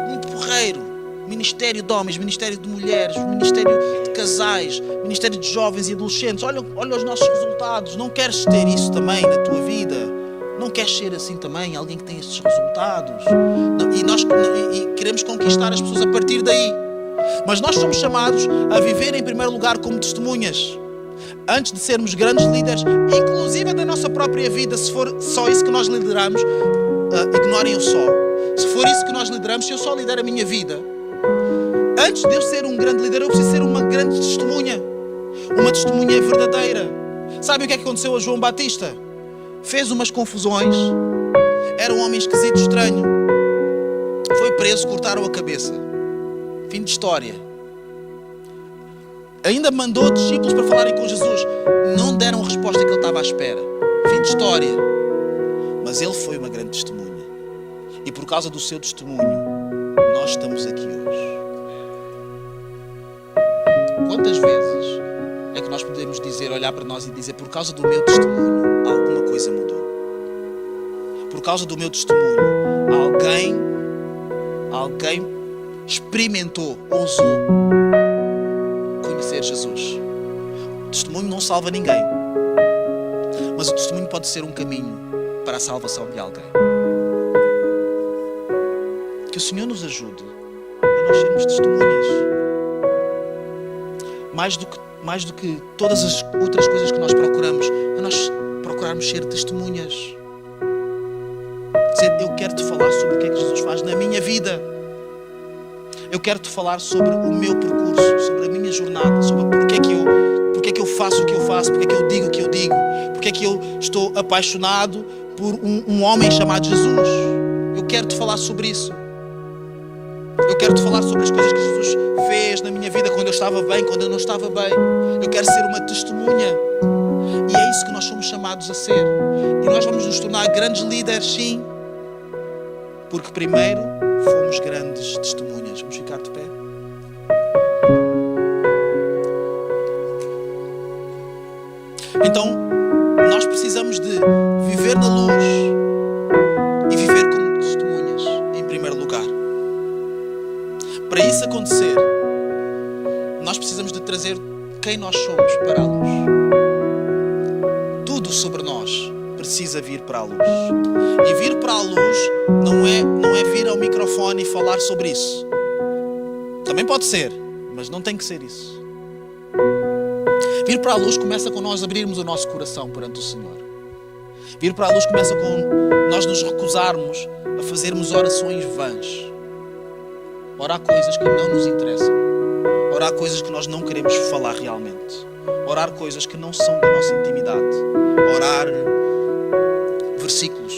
Muito porreiro. Ministério de homens, ministério de mulheres, ministério de casais, ministério de jovens e adolescentes. Olha os nossos resultados. Não queres ter isso também na tua vida? Não queres ser assim também, alguém que tem estes resultados? E queremos conquistar as pessoas a partir daí. Mas nós somos chamados a viver em primeiro lugar como testemunhas. Antes de sermos grandes líderes, inclusive da nossa própria vida, se for só isso que nós lideramos, ignorem o só. Se for isso que nós lideramos, se eu só lidero a minha vida, antes de eu ser um grande líder, eu preciso ser uma grande testemunha. Uma testemunha verdadeira. Sabem o que é que aconteceu a João Batista? Fez umas confusões. Era um homem esquisito, estranho. Foi preso, cortaram a cabeça. Fim de história. Ainda mandou discípulos para falarem com Jesus. Não deram a resposta que ele estava à espera. Fim de história. Mas ele foi uma grande testemunha. E por causa do seu testemunho, nós estamos aqui hoje. Quantas vezes é que nós podemos dizer, olhar para nós e dizer, por causa do meu testemunho, alguma coisa mudou? Por causa do meu testemunho, alguém experimentou, ousou conhecer Jesus. O testemunho não salva ninguém, mas o testemunho pode ser um caminho para a salvação de alguém. Que o Senhor nos ajude a nós sermos testemunhas. Mais do que todas as outras coisas que nós procuramos, a nós procurarmos ser testemunhas. Dizer, eu quero te falar sobre o que é que Jesus faz na minha vida. Eu quero te falar sobre o meu percurso, sobre a minha jornada, sobre porque é que eu faço o que eu faço, porque é que eu digo o que eu digo, porque é que eu estou apaixonado por um homem chamado Jesus. Eu quero te falar sobre isso. Eu quero te falar sobre as coisas que Jesus fez na minha vida, quando eu estava bem, quando eu não estava bem. Eu quero ser uma testemunha. E é isso que nós somos chamados a ser. E nós vamos nos tornar grandes líderes, sim. Porque primeiro fomos grandes testemunhas. Vamos ficar de pé. Então, nós precisamos de viver na luz e viver como testemunhas, em primeiro lugar. Para isso acontecer, nós precisamos de trazer quem nós somos para a luz. Tudo sobre nós precisa vir para a luz. E vir para a luz não é vir ao microfone e falar sobre isso. Também pode ser, mas não tem que ser isso. Vir para a luz começa com nós abrirmos o nosso coração perante o Senhor. Vir para a luz começa com nós nos recusarmos a fazermos orações vãs. Orar coisas que não nos interessam. Orar coisas que nós não queremos falar realmente. Orar coisas que não são da nossa intimidade. Orar versículos.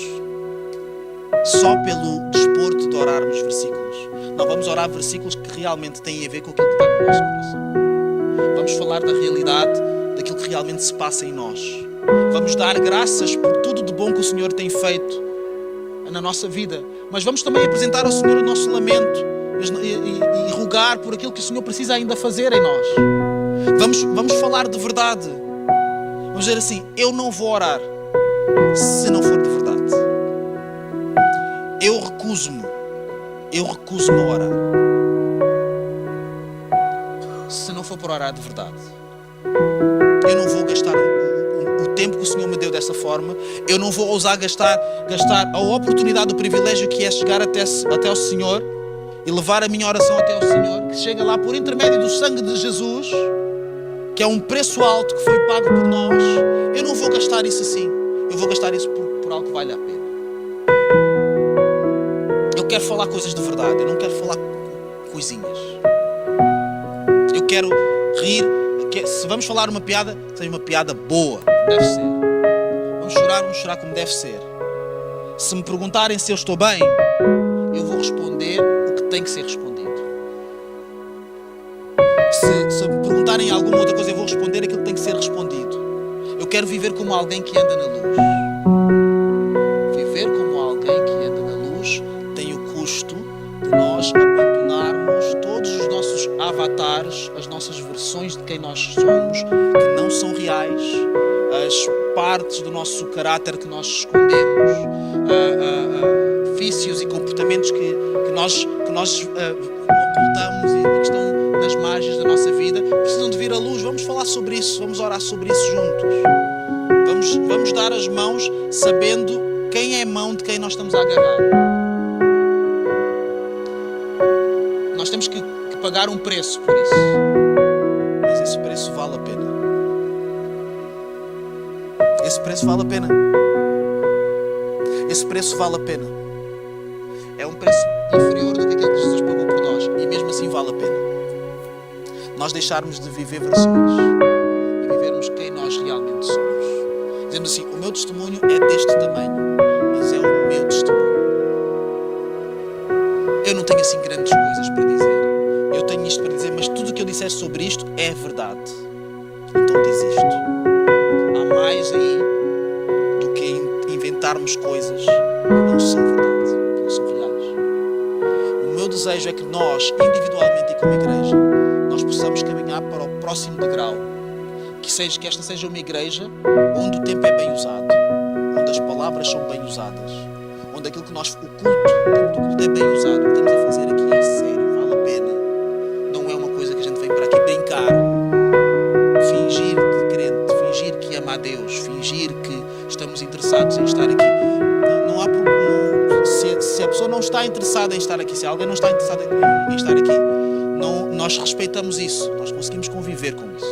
Só pelo desporto de orarmos versículos. Não, vamos orar versículos que realmente têm a ver com aquilo que está no nosso coração. Vamos falar da realidade, daquilo que realmente se passa em nós. Vamos dar graças por tudo de bom que o Senhor tem feito na nossa vida. Mas vamos também apresentar ao Senhor o nosso lamento e rogar por aquilo que o Senhor precisa ainda fazer em nós. Vamos falar de verdade. Vamos dizer assim, eu não vou orar se não for de verdade. recuso-me a orar. Se não for para orar de verdade, eu não vou gastar o tempo que o Senhor me deu dessa forma. Eu não vou ousar gastar a oportunidade, o privilégio que é chegar até ao Senhor e levar a minha oração até ao Senhor, que chega lá por intermédio do sangue de Jesus, que é um preço alto que foi pago por nós. Eu não vou gastar isso assim. Eu vou gastar isso por algo que vale a pena. Eu quero falar coisas de verdade. Eu não quero falar coisinhas. Eu quero rir. Se vamos falar uma piada, que seja uma piada boa, deve ser. Vamos chorar como deve ser. Se me perguntarem se eu estou bem, eu vou responder o que tem que ser respondido. Se me perguntarem alguma outra coisa, eu vou responder aquilo que tem que ser respondido. Eu quero viver como alguém que anda na luz. Viver como alguém que anda na luz tem o custo de nós abandonarmos todos os nossos avatares, as nossas versões de quem nós somos, que não são reais, as partes do nosso caráter que nós escondemos, vícios e comportamentos que nós ocultamos e que estão nas margens da nossa vida, precisam de vir à luz. Vamos falar sobre isso, vamos orar sobre isso juntos. Vamos dar as mãos sabendo quem é a mão de quem nós estamos a agarrar. Nós temos que pagar um preço por isso, mas esse preço vale a pena. Esse preço vale a pena. Esse preço vale a pena. É um preço inferior do que aquele que Jesus pagou por nós, e mesmo assim vale a pena. Nós deixarmos de viver versões e vivermos quem nós realmente somos. Dizemos assim: o meu testemunho é deste tamanho, mas é o meu testemunho. Eu não tenho assim grandes coisas para dizer. Eu tenho isto para dizer, mas tudo o que eu disser sobre isto é verdade. Então diz isto. Há mais aí do que inventarmos coisas que não são verdade, que não são reais. O meu desejo é que nós, individualmente e como igreja, nós possamos caminhar para o próximo degrau, que esta seja uma igreja onde o tempo é bem usado, onde as palavras são bem usadas, onde aquilo que o culto é bem usado. O que estamos a fazer aqui é sério, vale a pena. Não é uma coisa que a gente vem para aqui brincar, fingir de crente, fingir que ama a Deus, fingir que estamos interessados em estar aqui. Não há problema. Se a pessoa não está interessada em estar aqui, se alguém não está interessado em estar aqui, nós respeitamos isso, nós conseguimos conviver com isso.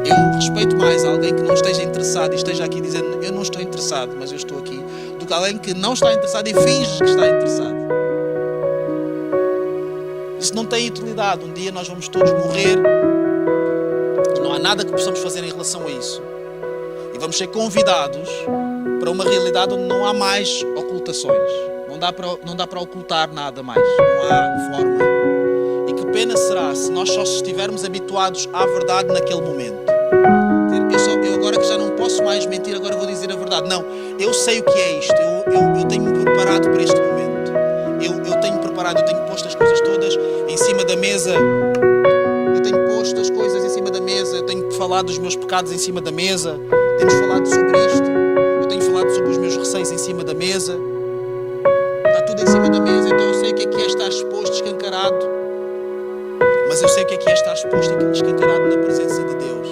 Eu respeito mais alguém que não esteja interessado e esteja aqui dizendo: eu não estou interessado, mas eu estou aqui, do que alguém que não está interessado e finge que está interessado. Isso não tem utilidade. Um dia nós vamos todos morrer e não há nada que possamos fazer em relação a isso. E vamos ser convidados para uma realidade onde não há mais ocultações. Não dá para ocultar nada mais. Não há forma. E que pena será se nós só estivermos habituados à verdade naquele momento. Eu agora que já não posso mais mentir, agora vou dizer a verdade. Não, eu sei o que é isto. Eu tenho-me preparado para este momento. Eu tenho preparado, eu tenho posto as coisas todas em cima da mesa. Eu tenho posto as coisas em cima da mesa. Eu tenho falado dos meus pecados em cima da mesa. Temos falado sobre isto. Eu tenho falado sobre os meus receios em cima da mesa. Está tudo em cima da mesa. Então eu sei o que é estar exposto, escancarado. Mas eu sei o que é estar exposto e escancarado na presença de Deus,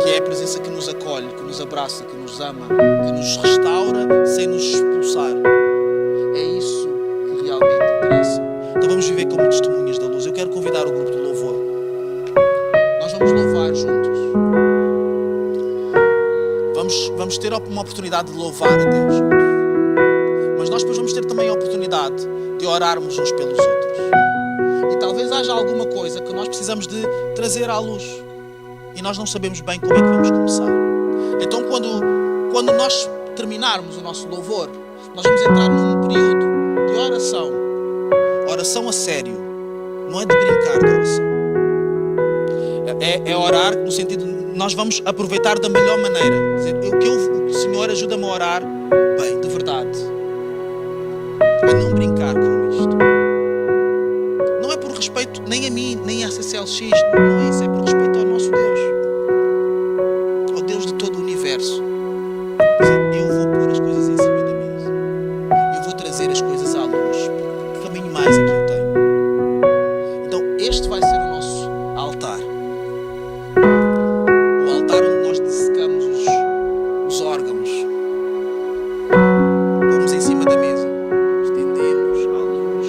que é a presença que nos acolhe, que nos abraça, que nos ama, que nos restaura sem nos expulsar. É isso que realmente interessa. Então vamos viver como testemunhas da luz. Eu quero convidar o grupo de louvor. Nós vamos louvar juntos. Vamos ter uma oportunidade de louvar a Deus. Mas nós depois vamos ter também a oportunidade de orarmos uns pelos outros. E talvez haja alguma coisa que nós precisamos de trazer à luz e nós não sabemos bem como é que vamos começar. Então quando nós terminarmos o nosso louvor, nós vamos entrar num período de oração. Oração a sério. Não é de brincar de oração. É orar no sentido de nós vamos aproveitar da melhor maneira. O Senhor ajuda-me a orar bem, de verdade. A não brincar com isto. Não é por respeito nem a mim, nem a CCLX, não é isso, é por respeito ao nosso Deus, ao Deus de todo o universo. Eu vou pôr as coisas em cima da mesa, eu vou trazer as coisas à onde nós dissecamos os órgãos. Pomos em cima da mesa, estendemos à luz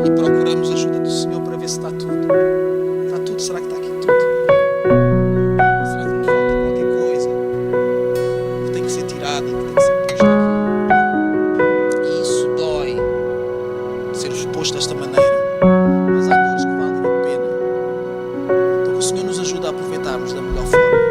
e procuramos a ajuda do Senhor para ver se está tudo. Está tudo? Será que está aqui tudo? Será que me falta qualquer coisa que tem que ser tirada, que tem que ser posta aqui? E isso dói ser exposto desta maneira, mas há dores que valem a pena. Então que o Senhor nos ajude a aproveitarmos da melhor forma.